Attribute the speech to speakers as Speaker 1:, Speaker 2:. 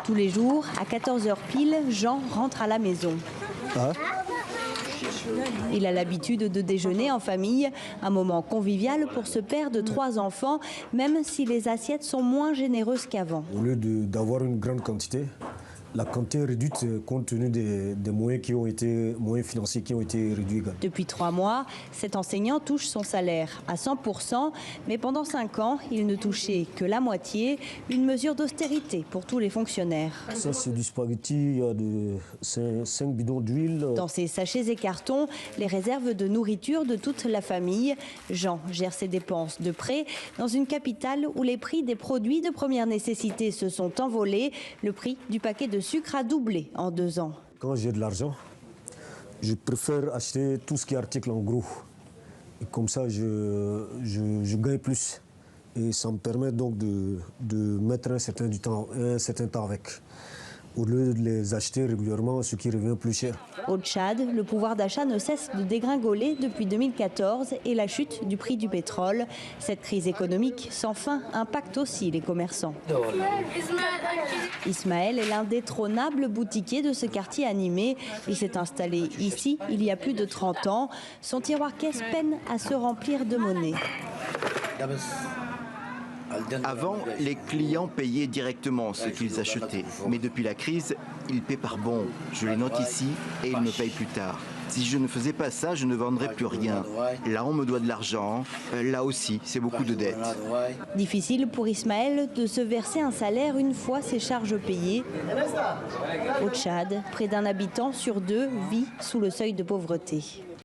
Speaker 1: Tous les jours, à 14h pile, Jean rentre à la maison. Il a l'habitude de déjeuner en famille, un moment convivial pour ce père de 3 enfants, même si les assiettes sont moins généreuses qu'avant.
Speaker 2: Au lieu d'avoir une grande quantité, la quantité est réduite compte tenu des moyens financiers qui ont été réduits.
Speaker 1: Depuis 3 mois, cet enseignant touche son salaire à 100%, mais pendant 5 ans, il ne touchait que la moitié, une mesure d'austérité pour tous les fonctionnaires.
Speaker 2: Ça, c'est du spaghetti, il y a 5 bidons d'huile.
Speaker 1: Dans ces sachets et cartons, les réserves de nourriture de toute la famille. Jean gère ses dépenses de près dans une capitale où les prix des produits de première nécessité se sont envolés. Le prix du paquet de sucre a doublé en 2 ans.
Speaker 2: Quand j'ai de l'argent, je préfère acheter tout ce qui est article en gros. Et comme ça, je gagne plus. Et ça me permet donc de mettre un certain temps avec, au lieu de les acheter régulièrement, ce qui revient plus cher.
Speaker 1: Au Tchad, le pouvoir d'achat ne cesse de dégringoler depuis 2014 et la chute du prix du pétrole. Cette crise économique sans fin impacte aussi les commerçants. Ismaël est l'indétrônable boutiquier de ce quartier animé. Il s'est installé ici il y a plus de 30 ans. Son tiroir caisse peine à se remplir de monnaie.
Speaker 3: Avant, les clients payaient directement ce qu'ils achetaient. Mais depuis la crise, ils paient par bon. Je les note ici et ils me payent plus tard. Si je ne faisais pas ça, je ne vendrais plus rien. Là, on me doit de l'argent. Là aussi, c'est beaucoup de dettes.
Speaker 1: Difficile pour Ismaël de se verser un salaire une fois ses charges payées. Au Tchad, près d'un habitant sur 2 vit sous le seuil de pauvreté.